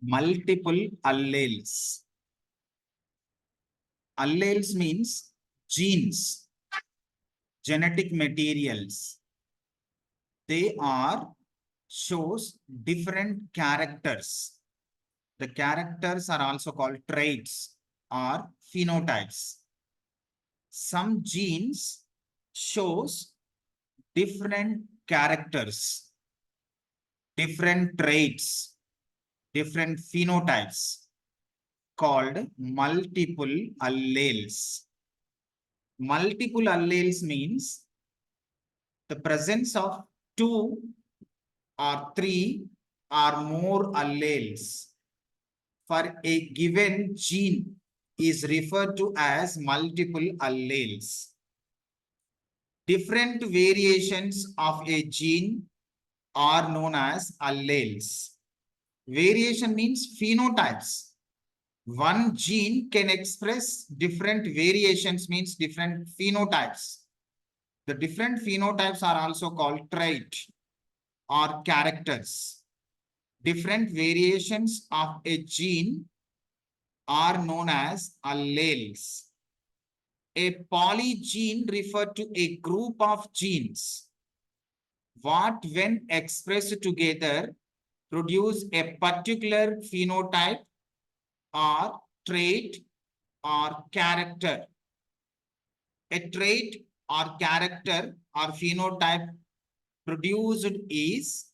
multiple alleles. Alleles means genes, genetic materials. They are shows different characters. The characters are also called traits or phenotypes. Some genes shows different characters, different traits, different phenotypes called multiple alleles. Multiple alleles means the presence of two or three or more alleles for a given gene is referred to as multiple alleles. Different variations of a gene are known as alleles. Variation means phenotypes. One gene can express different variations, means different phenotypes. The different phenotypes are also called trait or characters. Different variations of a gene are known as alleles. A polygene refers to a group of genes what, when expressed together, produce a particular phenotype or trait or character. A trait or character or phenotype produced is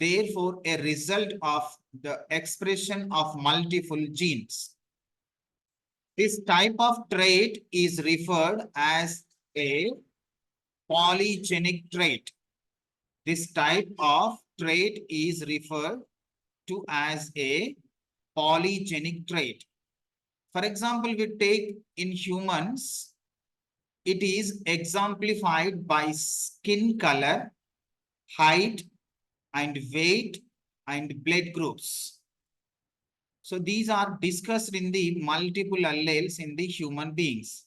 therefore a result of the expression of multiple genes. This type of trait is referred as a polygenic trait. This type of trait is referred to as a polygenic trait. For example, we take in humans, it is exemplified by skin color, height, and weight, and blood groups. So these are discussed in the multiple alleles in the human beings.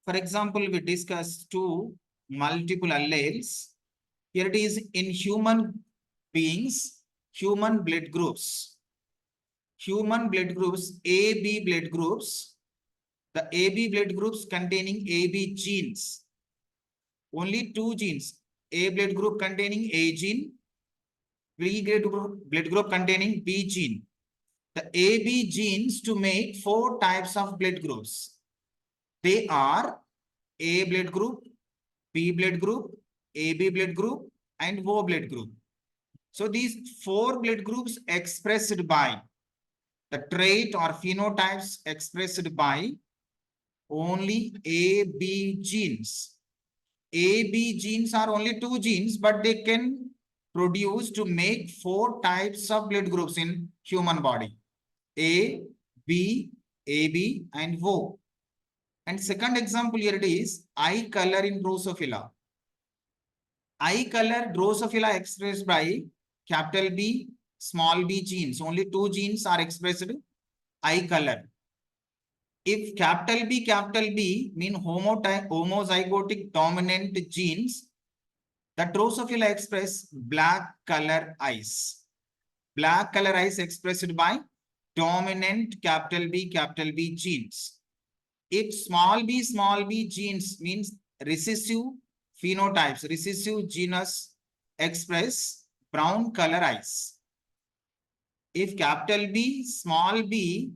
For example, we discussed two multiple alleles. Here it is in human beings, human blood groups. Human blood groups, AB blood groups. The AB blood groups containing AB genes. Only two genes. A blood group containing A gene, B blood group containing B gene. The AB genes to make four types of blood groups. They are A blood group, B blood group, AB blood group, and O blood group. So these four blood groups expressed by the trait or phenotypes expressed by only AB genes. AB genes are only two genes, but they can produce to make four types of blood groups in human body. A, B, AB, and O. And second example here it is eye color in Drosophila. Eye color Drosophila expressed by capital B, small b genes. Only two genes are expressed eye color. If capital B mean homozygotic dominant genes, the Drosophila express black color eyes. Black color eyes expressed by dominant capital B genes. If small b genes means recessive phenotypes, recessive genus express brown color eyes. If capital B, small b,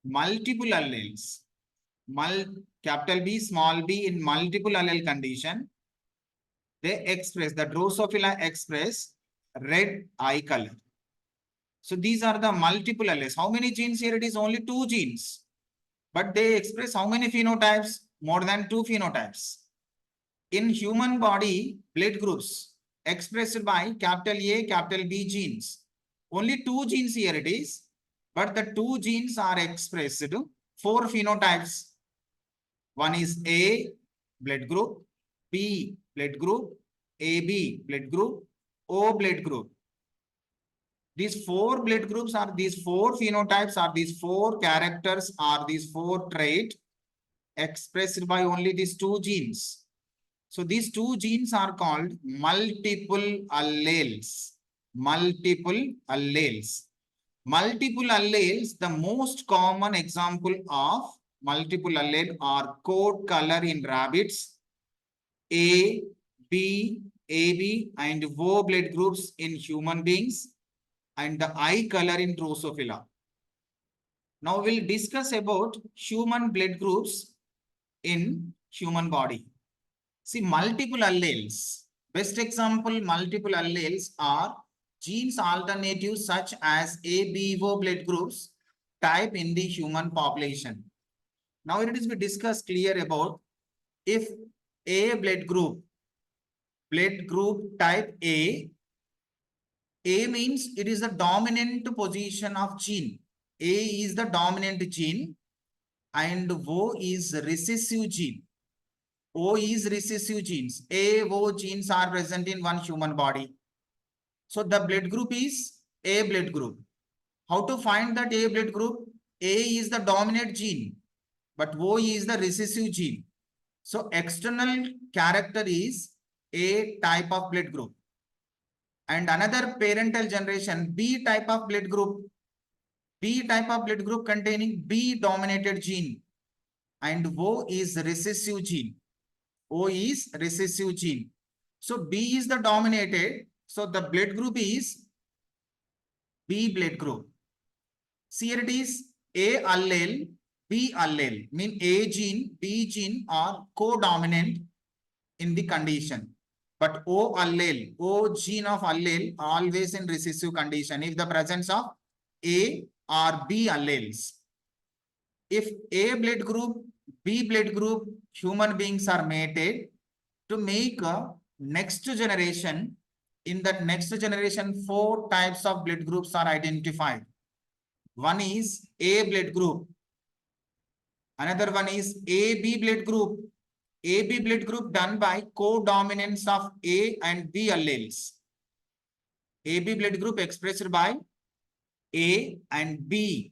multiple alleles, capital B, small b in multiple allele condition, they express, the Drosophila express red eye color. So these are the multiple alleles. How many genes here? It is only two genes. But they express how many phenotypes? More than two phenotypes. In human body, blood groups expressed by capital A, capital B genes. Only two genes here it is. But the two genes are expressed four phenotypes. One is A blood group, B blood group, AB blood group, O blood group. These four blood groups are these four phenotypes, are these four characters, are these four traits expressed by only these two genes. So these two genes are called multiple alleles. Multiple alleles. Multiple alleles, the most common example of multiple allele are coat color in rabbits, A, B, AB, and O blood groups in human beings, and the eye color in Drosophila. Now we'll discuss about human blood groups in human body. See, multiple alleles. Best example, multiple alleles are genes alternatives such as ABO blood groups type in the human population. Now it is we discuss clear about if A blood group type A means it is the dominant position of gene. A is the dominant gene and O is recessive gene. O is recessive genes. A, O genes are present in one human body. So the blood group is A blood group. How to find that A blood group? A is the dominant gene, but O is the recessive gene. So external character is A type of blood group. And another parental generation, B type of blood group. B type of blood group containing B dominated gene. And O is recessive gene. O is recessive gene. So B is the dominated. So the blood group is B blood group. See here it is A allele, B allele. Mean A gene, B gene are co-dominant in the condition. But O allele, O gene of allele always in recessive condition if the presence of A or B alleles. If A blood group, B blood group, human beings are mated to make a next generation. In that next generation, 4 types of blood groups are identified. One is A blood group. Another one is AB blood group. AB blood group done by co-dominance of A and B alleles. AB blood group expressed by A and B.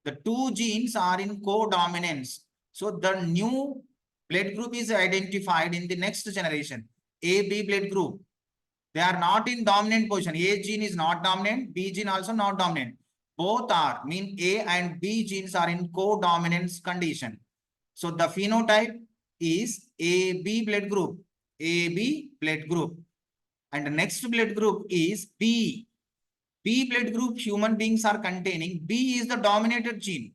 The 2 genes are in co-dominance. So the new blood group is identified in the next generation. AB blood group. They are not in dominant position. A gene is not dominant. B gene also not dominant. Both are, mean A and B genes are in co-dominance condition. So the phenotype is AB blood group. AB blood group. And the next blood group is B. B blood group human beings are containing. B is the dominated gene.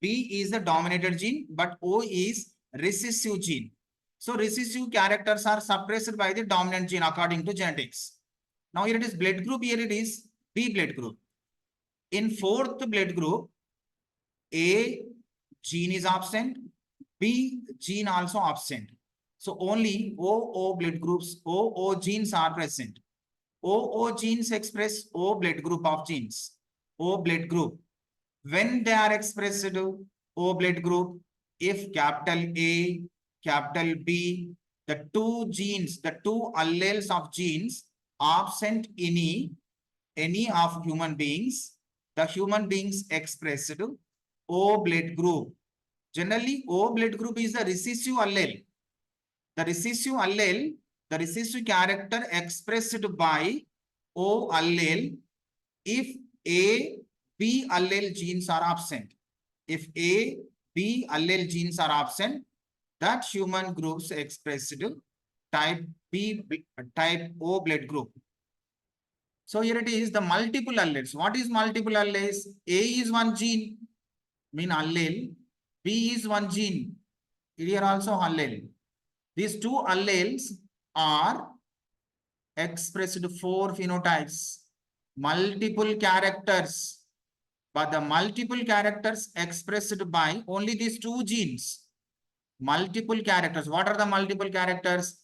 B is the dominated gene, but O is recessive gene. So recessive characters are suppressed by the dominant gene according to genetics. Now here it is blood group, here it is B blood group. In 4th blood group, A gene is absent, B gene also absent. So only OO blood groups, OO genes are present. OO genes express O blood group of genes. O blood group. When they are expressed O blood group, if capital A, capital B, the 2 genes, the 2 alleles of genes absent in any of human beings, the human beings expressed O blood group. Generally, O blood group is the recessive allele. The recessive allele, the recessive character expressed by O allele if A, B allele genes are absent. If A, B allele genes are absent, that human groups expressed type B, type O blood group. So here it is the multiple alleles. What is multiple alleles? A is one gene, mean allele. B is one gene. Here also allele. These 2 alleles are expressed 4 phenotypes, multiple characters, but the multiple characters expressed by only these 2 genes. Multiple characters. What are the multiple characters?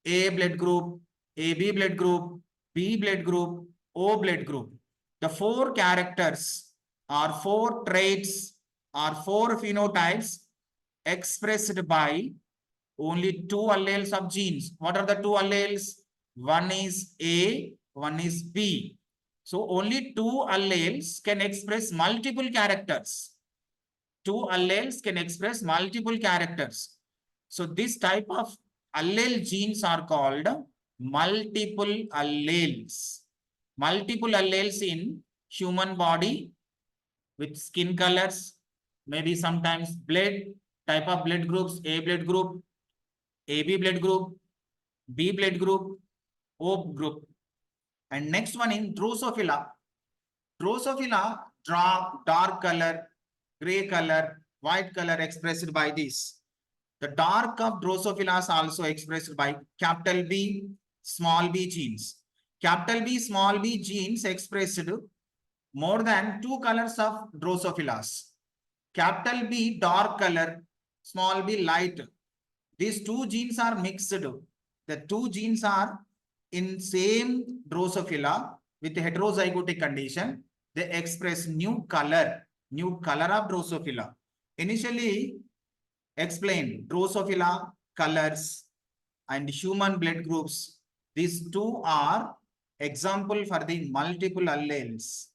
A blood group, AB blood group, B blood group, O blood group. The 4 characters or 4 traits or 4 phenotypes expressed by only 2 alleles of genes. What are the 2 alleles? One is A, one is B. So only 2 alleles can express multiple characters. 2 alleles can express multiple characters. So this type of allele genes are called multiple alleles. Multiple alleles in human body with skin colors, maybe sometimes blood, type of blood groups, A blood group, AB blood group, B blood group, O group. And next one in Drosophila. Drosophila, dark color, gray color, white color expressed by this. The dark of Drosophila is also expressed by capital B, small b genes. Capital B, small b genes expressed more than 2 colors of Drosophila. Capital B, dark color, small b, light. These two genes are mixed. The two genes are in same Drosophila with heterozygotic condition. They express new color of Drosophila. Initially explained Drosophila, colors, and human blood groups. These two are example for the multiple alleles.